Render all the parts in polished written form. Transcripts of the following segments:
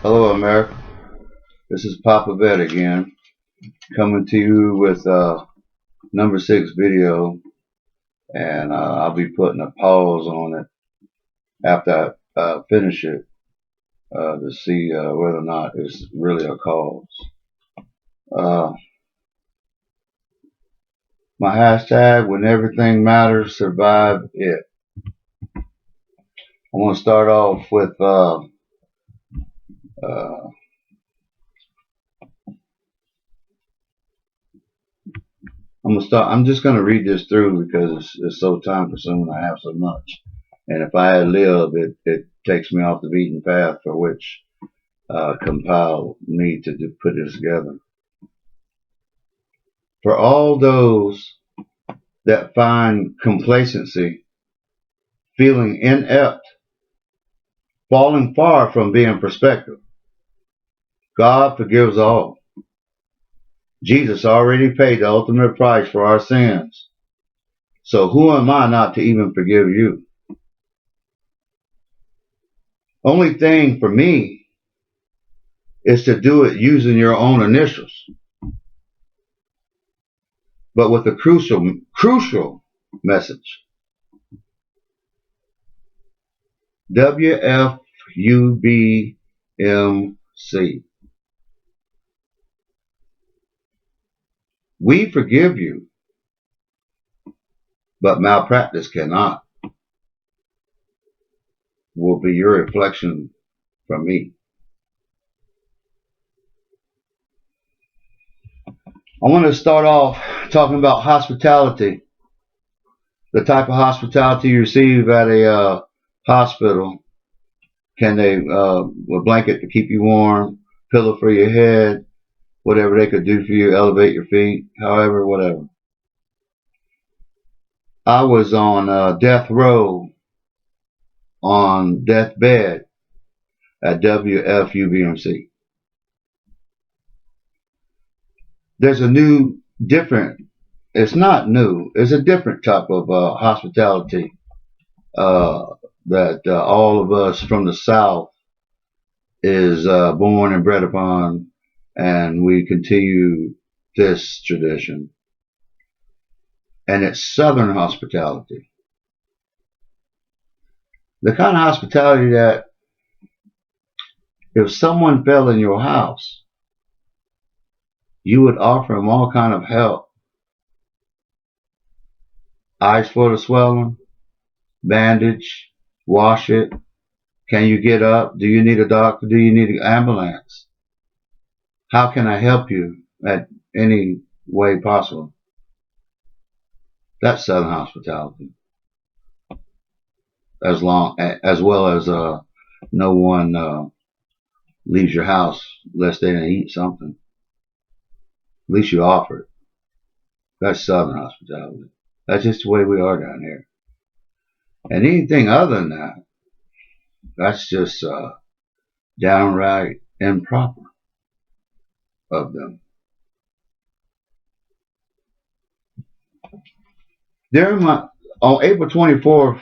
Hello, America. This is Papa Vet again, coming to you with number 6 video, and I'll be putting a pause on it after I finish it to see whether or not it's really a cause. Uh, my hashtag, when everything matters, survive it. I want to start off with I'm just gonna read this through because it's so time consuming. I have so much, and if I had lived, it takes me off the beaten path for which compiled me to put this together. For all those that find complacency, feeling inept, falling far from being perspective, God forgives all. Jesus already paid the ultimate price for our sins. So who am I not to even forgive you? Only thing for me is to do it using your own initials, but with a crucial message. WFUBMC. We forgive you, but malpractice cannot. Will be your reflection from me. I want to start off talking about hospitality. The type of hospitality you receive at a hospital. Can they, a blanket to keep you warm, pillow for your head, whatever they could do for you, elevate your feet, however, whatever. I was on death row, on deathbed at WFUBMC. There's a new, different, it's not new, it's a different type of hospitality that all of us from the South is born and bred upon, and we continue this tradition. And it's Southern hospitality. The kind of hospitality that if someone fell in your house, you would offer them all kind of help. Ice for the swelling, bandage, wash it. Can you get up? Do you need a doctor? Do you need an ambulance? How can I help you at any way possible? That's Southern hospitality. As well as no one leaves your house unless they didn't eat something. At least you offer it. That's Southern hospitality. That's just the way we are down here. And anything other than that, that's just downright improper of them. On April 24th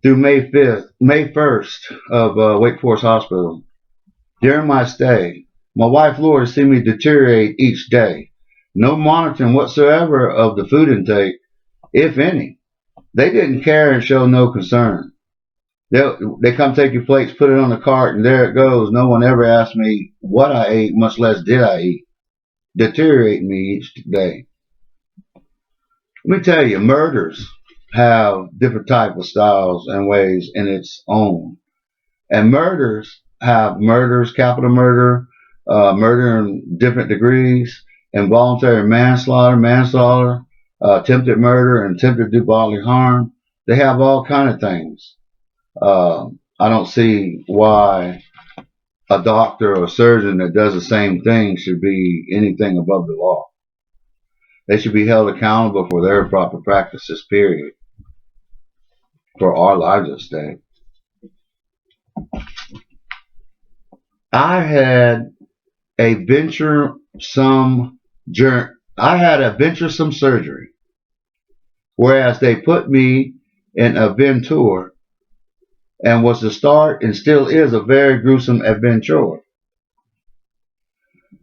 through May 1st of Wake Forest Hospital, during my stay, my wife Laura seen me deteriorate each day. No monitoring whatsoever of the food intake, if any. They didn't care and show no concern. They come take your plates, put it on the cart, and there it goes. No one ever asked me what I ate, much less did I eat. Deteriorating me each day. Let me tell you, murders have different type of styles and ways in its own. And murders have capital murder, murder in different degrees, involuntary manslaughter, attempted murder, and attempted to do bodily harm. They have all kind of things. I don't see why a doctor or a surgeon that does the same thing should be anything above the law. They should be held accountable for their proper practices, period, for our lives at stake. I had a venturesome surgery, whereas they put me in a Ventura and was the start and still is a very gruesome adventure.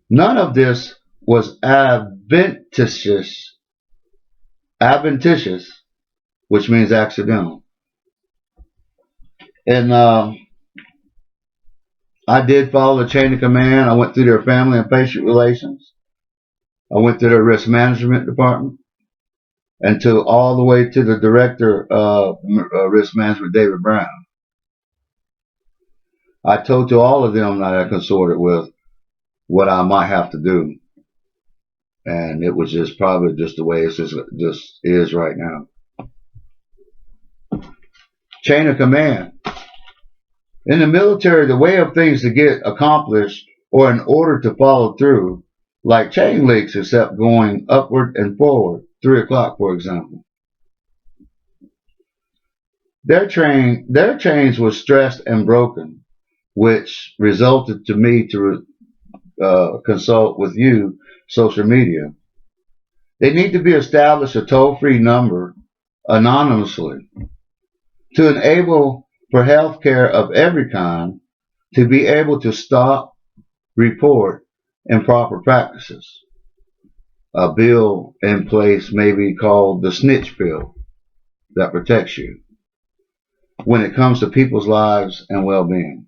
None of this was adventitious, which means accidental. And I did follow the chain of command. I went through their family and patient relations. I went through their risk management department, and to all the way to the director of risk management, David Brown. I told to all of them that I consorted with what I might have to do, and it was just probably just the way it just is right now. Chain of command. In the military, the way of things to get accomplished or in order to follow through, like chain links, except going upward and forward, 3 o'clock, for example. Their chains were stressed and broken, which resulted to me to consult with you, social media. They need to be established a toll-free number anonymously to enable for health care of every kind to be able to stop, report improper practices. A bill in place may be called the snitch bill that protects you when it comes to people's lives and well-being.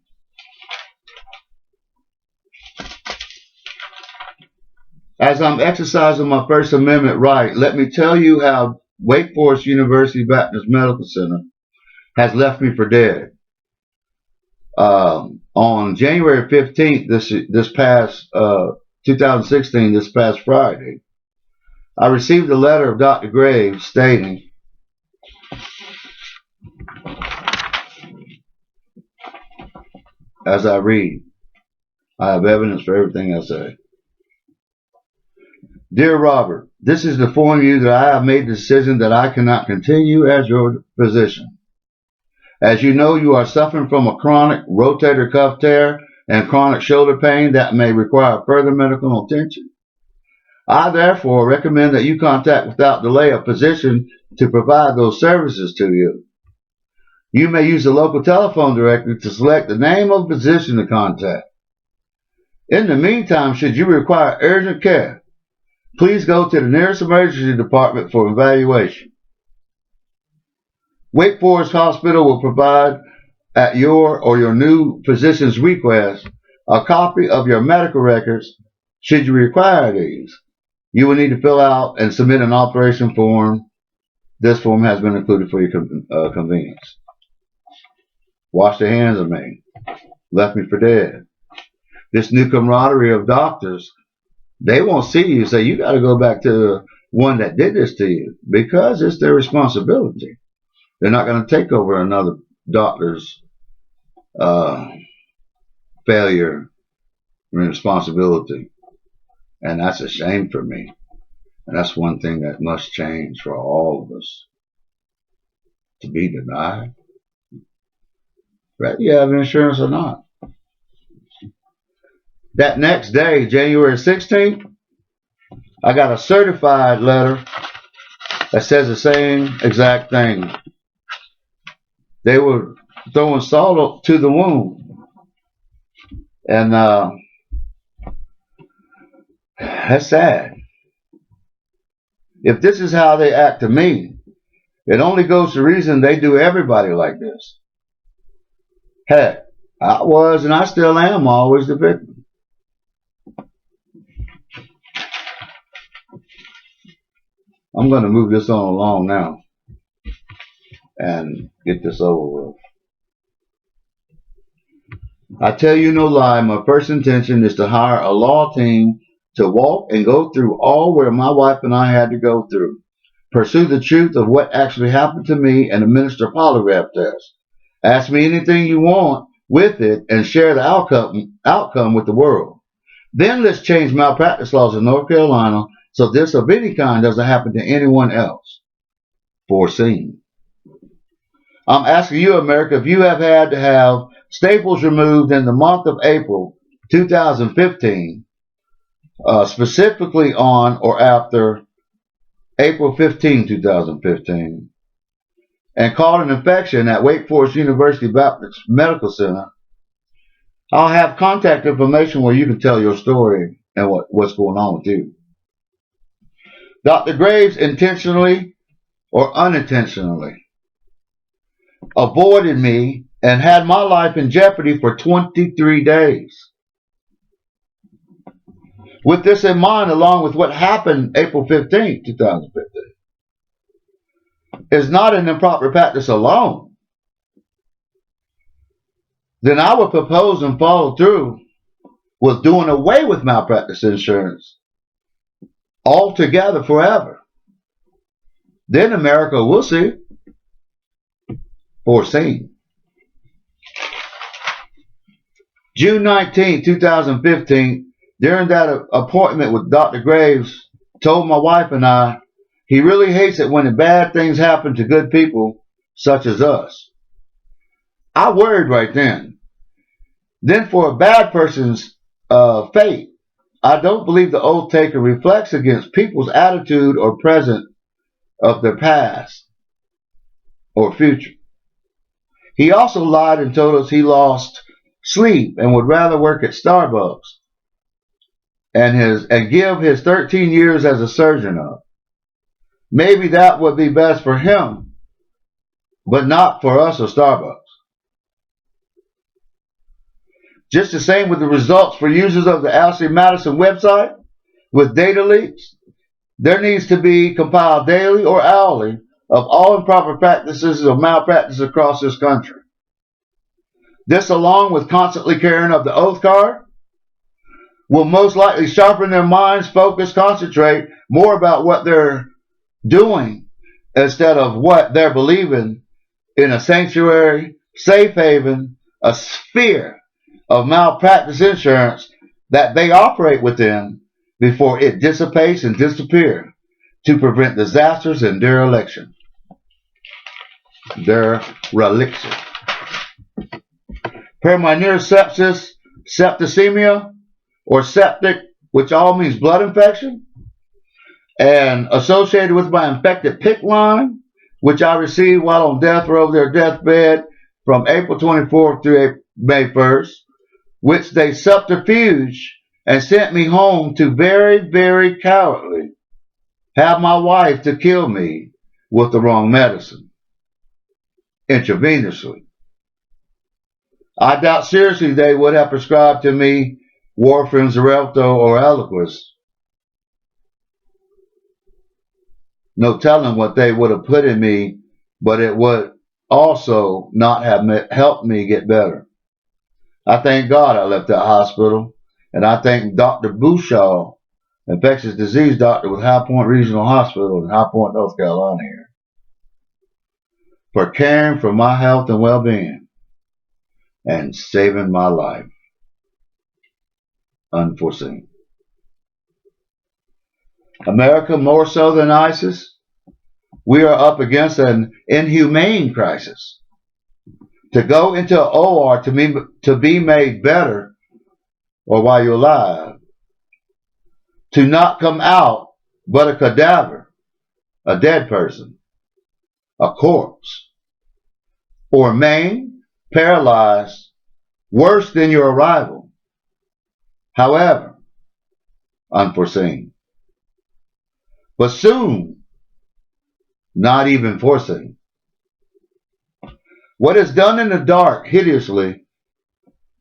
As I'm exercising my First Amendment right, let me tell you how Wake Forest University Baptist Medical Center has left me for dead. On January 15th, this past 2016, this past Friday, I received a letter of Dr. Graves stating, as I read, I have evidence for everything I say. Dear Robert, this is to inform you that I have made the decision that I cannot continue as your physician. As you know, you are suffering from a chronic rotator cuff tear and chronic shoulder pain that may require further medical attention. I therefore recommend that you contact without delay a physician to provide those services to you. You may use the local telephone directory to select the name of the physician to contact. In the meantime, should you require urgent care, please go to the nearest emergency department for evaluation. Wake Forest Hospital will provide, at your or your new physician's request, a copy of your medical records should you require these. You will need to fill out and submit an authorization form. This form has been included for your convenience. Wash their hands of me. Left me for dead. This new camaraderie of doctors, they won't see you say, you got to go back to the one that did this to you, because it's their responsibility. They're not going to take over another doctor's failure and responsibility. And that's a shame for me. And that's one thing that must change for all of us. To be denied, whether you have insurance or not. That next day, January 16th, I got a certified letter that says the same exact thing. They were throwing salt to the wound. And that's sad. If this is how they act to me, it only goes to reason they do everybody like this. Heck, I was and I still am always the victim. I'm going to move this on along now and get this over with. I tell you no lie, my first intention is to hire a law team to walk and go through all where my wife and I had to go through, pursue the truth of what actually happened to me, and administer polygraph tests. Ask me anything you want with it and share the outcome with the world. Then let's change malpractice laws in North Carolina so this of any kind doesn't happen to anyone else. Foreseen. I'm asking you, America, if you have had to have staples removed in the month of April 2015, specifically on or after April 15, 2015, and caught an infection at Wake Forest University Baptist Medical Center, I'll have contact information where you can tell your story and what's going on with you. Dr. Graves intentionally or unintentionally avoided me and had my life in jeopardy for 23 days. With this in mind, along with what happened April 15, 2015, is not an improper practice alone, then I would propose and follow through with doing away with malpractice insurance altogether forever. Then America will see. Foreseen. June 19, 2015, during that appointment with Dr. Graves, told my wife and I, he really hates it when bad things happen to good people such as us. I worried right then. Then for a bad person's fate, I don't believe the oath taker reflects against people's attitude or present of their past or future. He also lied and told us he lost sleep and would rather work at Starbucks and give his 13 years as a surgeon up. Maybe that would be best for him, but not for us or Starbucks. Just the same with the results for users of the Ashley Madison website with data leaks. There needs to be compiled daily or hourly of all improper practices or malpractice across this country. This, along with constantly carrying of the oath card, will most likely sharpen their minds, focus, concentrate more about what they're doing instead of what they're believing in a sanctuary, safe haven, a sphere of malpractice insurance that they operate within before it dissipates and disappears to prevent disasters and dereliction. Dereliction. Pneumonia, sepsis, septicemia, or septic, which all means blood infection, and associated with my infected PICC line, which I received while on death row, their deathbed from April 24th through May 1st, which they subterfuge and sent me home to very, very cowardly have my wife to kill me with the wrong medicine, intravenously. I doubt seriously they would have prescribed to me warfarin, Xarelto, or Eliquis. No telling what they would have put in me, but it would also not have helped me get better. I thank God I left that hospital, and I thank Dr. Bushaw, infectious disease doctor with High Point Regional Hospital in High Point, North Carolina here, for caring for my health and well-being and saving my life. Unforeseen. America, more so than ISIS, we are up against an inhumane crisis. To go into an OR to be made better, or while you're alive, to not come out but a cadaver, a dead person, a corpse, or maimed, paralyzed, worse than your arrival. However, unforeseen. But soon, not even foreseen. What is done in the dark hideously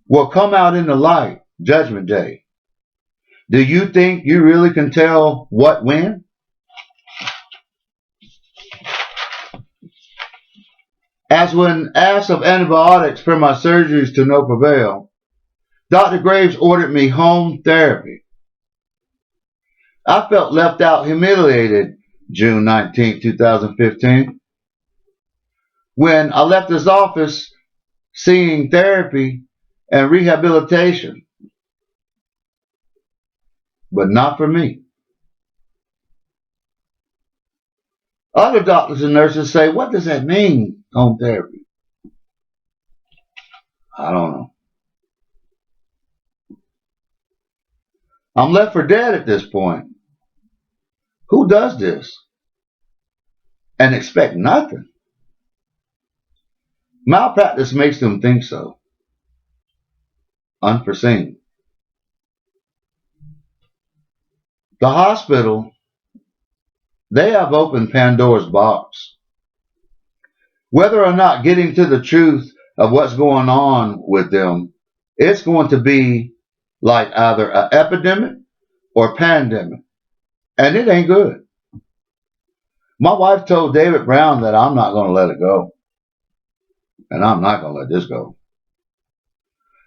will come out in the light, Judgment Day. Do you think you really can tell what when? As when asked of antibiotics for my surgeries to no prevail, Dr. Graves ordered me home therapy. I felt left out, humiliated June 19, 2015. When I left his office seeing therapy and rehabilitation. But not for me. Other doctors and nurses say, what does that mean, home therapy? I don't know. I'm left for dead at this point. Who does this? And expect nothing? Malpractice makes them think so. Unforeseen. The hospital, they have opened Pandora's box. Whether or not getting to the truth of what's going on with them, it's going to be like either an epidemic or pandemic. And it ain't good. My wife told David Brown that I'm not going to let it go. And I'm not going to let this go.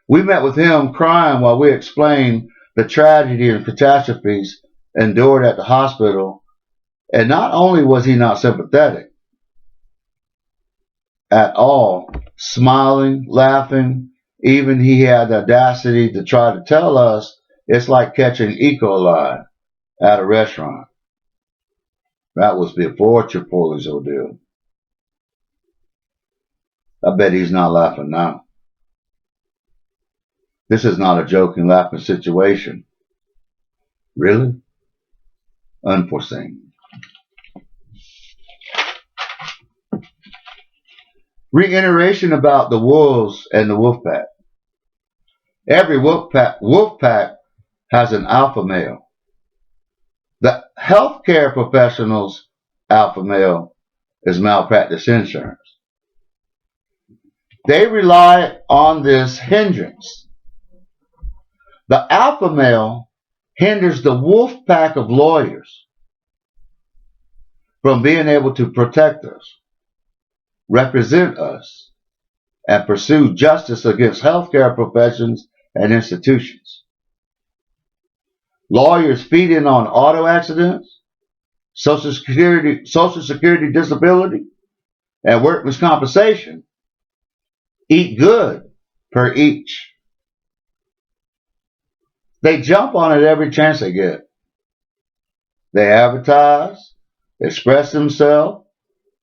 We met with him crying while we explained the tragedy and catastrophes endured at the hospital. And not only was he not sympathetic at all, smiling, laughing, even he had the audacity to try to tell us it's like catching E. coli at a restaurant. That was before Chipotle's ordeal. I bet he's not laughing now. This is not a joking, laughing situation. Really? Unforeseen. Reiteration about the wolves and the wolf pack. Every wolf pack has an alpha male. The healthcare professional's alpha male is malpractice insurance. They rely on this hindrance. The alpha male hinders the wolf pack of lawyers from being able to protect us, represent us, and pursue justice against healthcare professions and institutions. Lawyers feed in on auto accidents, Social Security disability, and workman's compensation. Eat good per each. They jump on it every chance they get. They advertise, express themselves,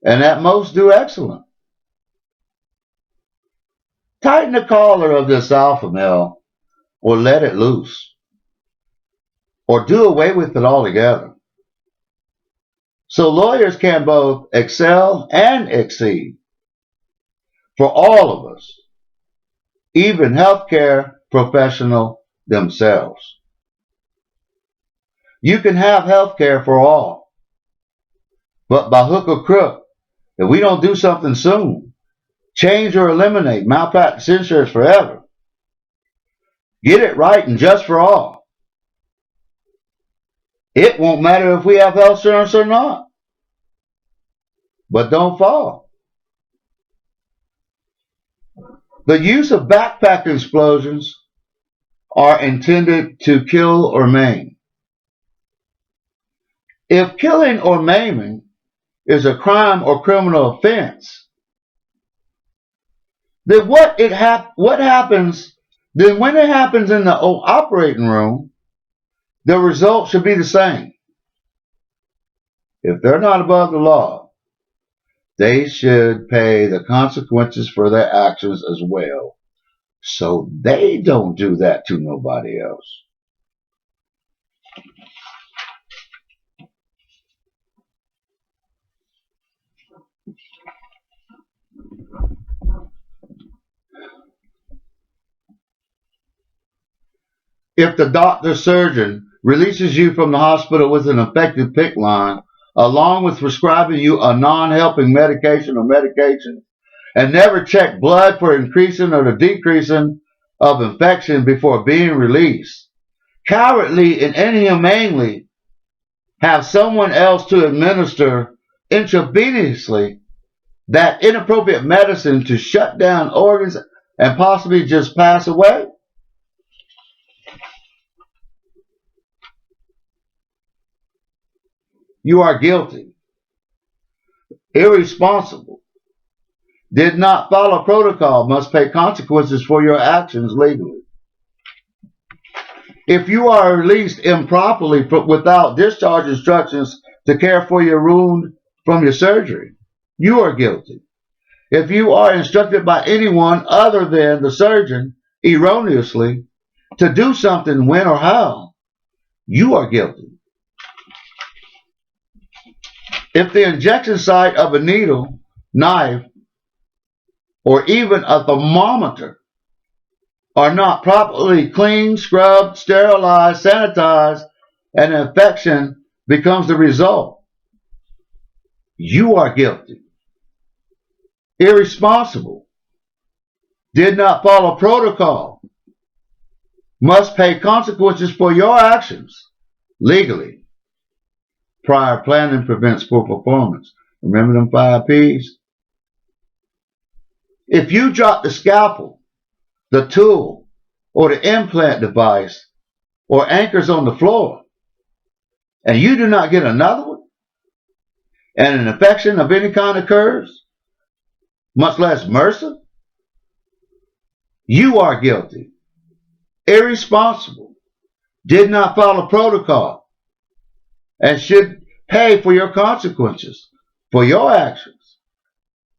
and at most do excellent. Tighten the collar of this alpha male or let it loose, or do away with it altogether. So lawyers can both excel and exceed for all of us, even healthcare professionals themselves. You can have healthcare for all, but by hook or crook, if we don't do something soon, change or eliminate malpractice insurance forever, get it right and just for all, it won't matter if we have health insurance or not. But don't fall. The use of backpack explosions are intended to kill or maim. If killing or maiming is a crime or criminal offense, then when it happens in the operating room, the result should be the same. If they're not above the law, they should pay the consequences for their actions as well, so they don't do that to nobody else. If the doctor-surgeon releases you from the hospital with an effective PICC line, along with prescribing you a non-helping medication or medication, and never check blood for increasing or the decreasing of infection before being released, cowardly and inhumanely have someone else to administer intravenously that inappropriate medicine to shut down organs and possibly just pass away, you are guilty, irresponsible, did not follow protocol, must pay consequences for your actions legally. If you are released improperly without discharge instructions to care for your wound from your surgery, you are guilty. If you are instructed by anyone other than the surgeon erroneously to do something when or how, you are guilty. If the injection site of a needle, knife, or even a thermometer are not properly cleaned, scrubbed, sterilized, sanitized, and an infection becomes the result, you are guilty. Irresponsible. Did not follow protocol. Must pay consequences for your actions legally. Prior planning prevents poor performance. Remember them 5 P's? If you drop the scalpel, the tool, or the implant device, or anchors on the floor, and you do not get another one, and an infection of any kind occurs, much less MRSA, you are guilty. Irresponsible. Did not follow protocol, and should pay for your consequences for your actions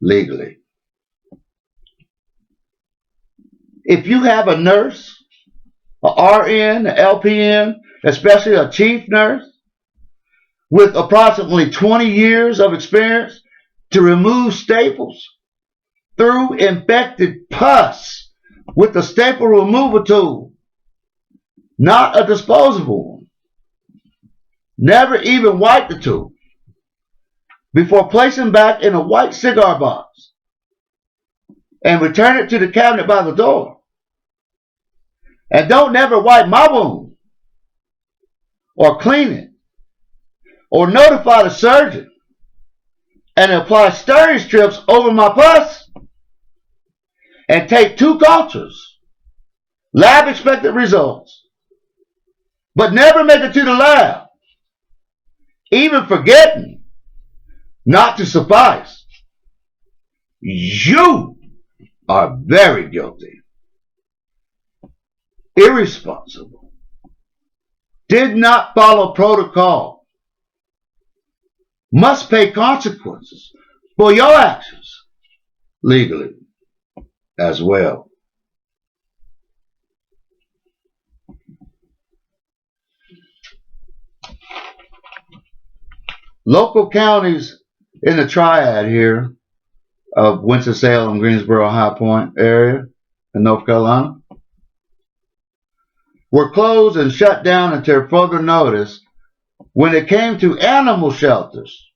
legally. If you have a nurse, a RN, an LPN, especially a chief nurse, with approximately 20 years of experience to remove staples through infected pus with a staple removal tool, not a disposable one. Never even wipe the tool before placing back in a white cigar box and return it to the cabinet by the door. And don't never wipe my wound or clean it or notify the surgeon and apply stirring strips over my pus and take 2 cultures, lab expected results, but never make it to the lab, even forgetting not to suffice. You are very guilty. Irresponsible. Did not follow protocol. Must pay consequences for your actions legally as well. Local counties in the triad here of Winston-Salem, Greensboro, High Point area in North Carolina were closed and shut down until further notice when it came to animal shelters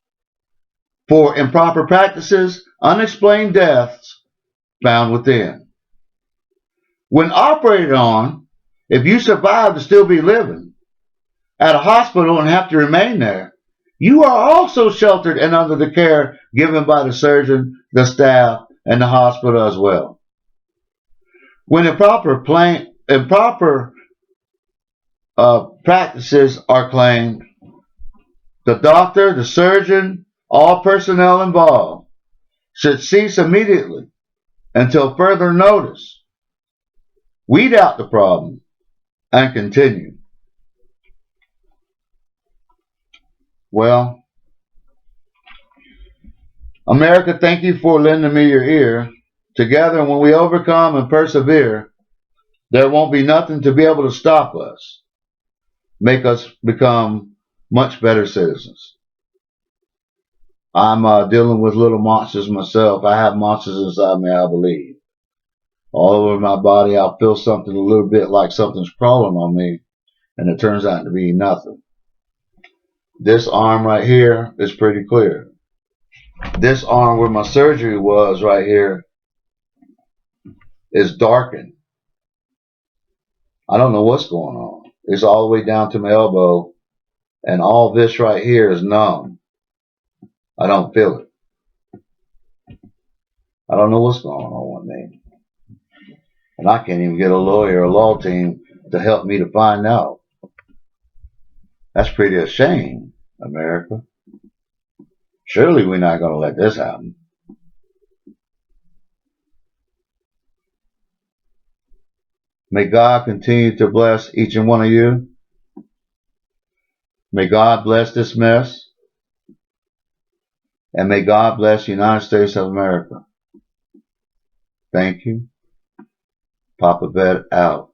for improper practices, unexplained deaths found within. When operated on, if you survive to still be living at a hospital and have to remain there, you are also sheltered and under the care given by the surgeon, the staff, and the hospital as well. When improper practices are claimed, the doctor, the surgeon, all personnel involved should cease immediately until further notice, weed out the problem, and continue. Well, America, thank you for lending me your ear. Together, when we overcome and persevere, there won't be nothing to be able to stop us, make us become much better citizens. I'm dealing with little monsters myself. I have monsters inside me, I believe. All over my body, I'll feel something a little bit like something's crawling on me, and it turns out to be nothing. This arm right here is pretty clear. This arm where my surgery was right here is darkened. I don't know what's going on. It's all the way down to my elbow, and all this right here is numb. I don't feel it. I don't know what's going on with me. And I can't even get a lawyer or a law team to help me to find out. That's pretty a shame, America. Surely we're not going to let this happen. May God continue to bless each and one of you. May God bless this mess. And may God bless the United States of America. Thank you. Papa Vet out.